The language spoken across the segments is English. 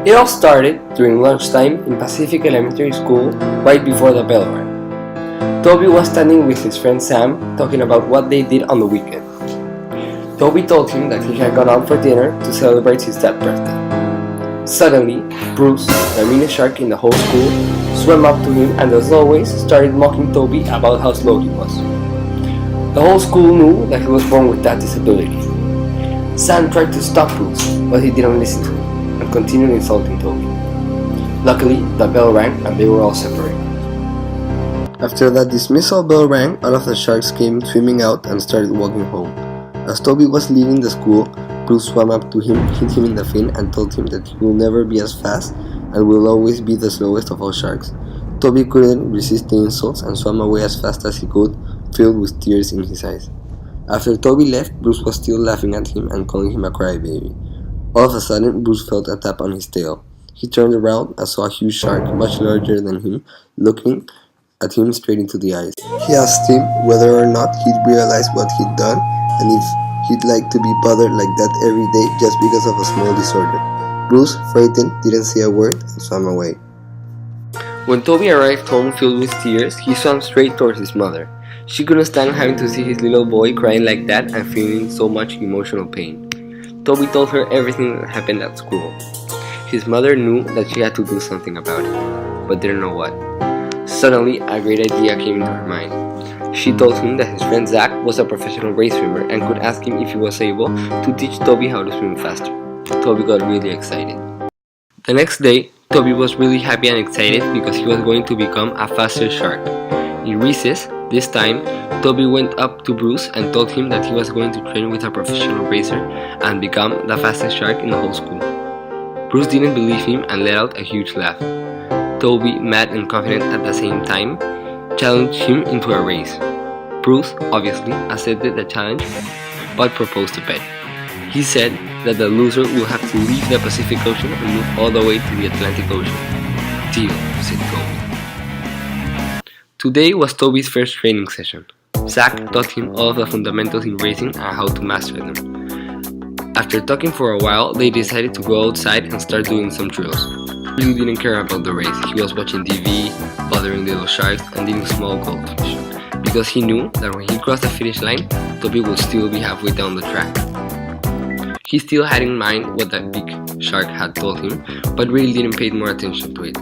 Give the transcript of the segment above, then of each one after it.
It all started during lunchtime in Pacific Elementary School right before the bell rang. Toby was standing with his friend Sam talking about what they did on the weekend. Toby told him that he had gone out for dinner to celebrate his dad's birthday. Suddenly, Bruce, the meanest shark in the whole school, swam up to him and as always started mocking Toby about how slow he was. The whole school knew that he was born with that disability. Sam tried to stop Bruce, but he didn't listen to him and continued insulting Toby. Luckily, the bell rang and they were all separated. After that dismissal bell rang, all of the sharks came swimming out and started walking home. As Toby was leaving the school, Bruce swam up to him, hit him in the fin, and told him that he will never be as fast and will always be the slowest of all sharks. Toby couldn't resist the insults and swam away as fast as he could, filled with tears in his eyes. After Toby left, Bruce was still laughing at him and calling him a crybaby. All of a sudden, Bruce felt a tap on his tail. He turned around and saw a huge shark, much larger than him, looking at him straight into the eyes. He asked him whether or not he'd realized what he'd done and if he'd like to be bothered like that every day just because of a small disorder. Bruce, frightened, didn't say a word and swam away. When Toby arrived home filled with tears, he swam straight towards his mother. She couldn't stand having to see his little boy crying like that and feeling so much emotional pain. Toby told her everything that happened at school. His mother knew that she had to do something about it, but didn't know what. Suddenly, a great idea came into her mind. She told him that his friend Zach was a professional race swimmer and could ask him if he was able to teach Toby how to swim faster. Toby got really excited. The next day, Toby was really happy and excited because he was going to become a faster shark. In recess, this time, Toby went up to Bruce and told him that he was going to train with a professional racer and become the fastest shark in the whole school. Bruce didn't believe him and let out a huge laugh. Toby, mad and confident at the same time, challenged him into a race. Bruce obviously accepted the challenge but proposed a bet. He said that the loser will have to leave the Pacific Ocean and move all the way to the Atlantic Ocean. Deal, said Toby. Today was Toby's first training session. Zach taught him all of the fundamentals in racing and how to master them. After talking for a while, they decided to go outside and start doing some drills. He really didn't care about the race. He was watching TV, bothering little sharks, and eating small goldfish, because he knew that when he crossed the finish line, Toby would still be halfway down the track. He still had in mind what that big shark had told him, but really didn't pay more attention to it.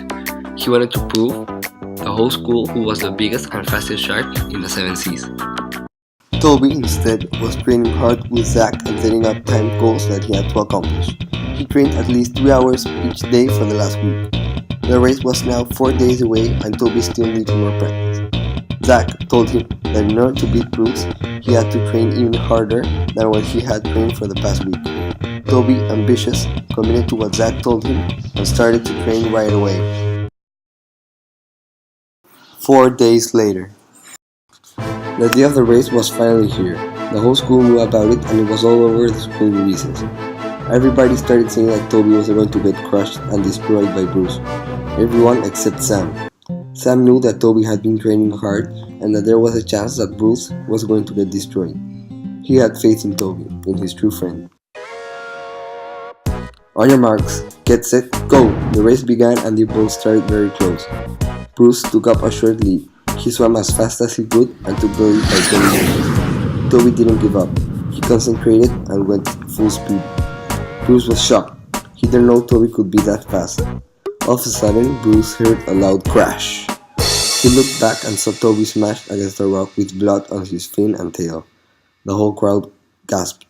He wanted to prove the whole school who was the biggest and fastest shark in the 7 seas. Toby instead was training hard with Zach and setting up time goals that he had to accomplish. He trained at least 3 hours each day for the last week. The race was now 4 days away and Toby still needed more practice. Zach told him that in order to beat Bruce, he had to train even harder than what he had trained for the past week. Toby, ambitious, committed to what Zach told him and started to train right away. 4 days later. The day of the race was finally here. The whole school knew about it and it was all over the school recess. Everybody started saying that Toby was going to get crushed and destroyed by Bruce. Everyone except Sam. Sam knew that Toby had been training hard and that there was a chance that Bruce was going to get destroyed. He had faith in Toby, in his true friend. On your marks, get set, go! The race began and they both started very close. Bruce took up a short lead. He swam as fast as he could and took the lead by 20 meters. Toby didn't give up. He concentrated and went full speed. Bruce was shocked. He didn't know Toby could be that fast. All of a sudden, Bruce heard a loud crash. He looked back and saw Toby smashed against a rock with blood on his fin and tail. The whole crowd gasped.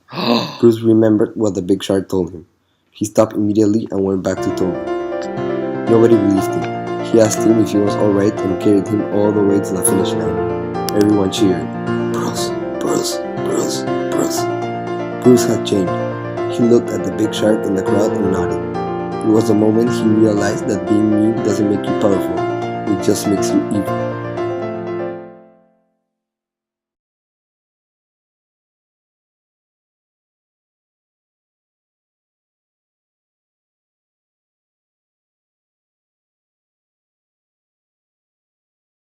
Bruce remembered what the big shark told him. He stopped immediately and went back to Toby. Nobody believed him. He asked him if he was alright and carried him all the way to the finish line. Everyone cheered. Bruce, Bruce, Bruce, Bruce. Bruce had changed. He looked at the big shark in the crowd and nodded. It was the moment he realized that being mean doesn't make you powerful, it just makes you evil.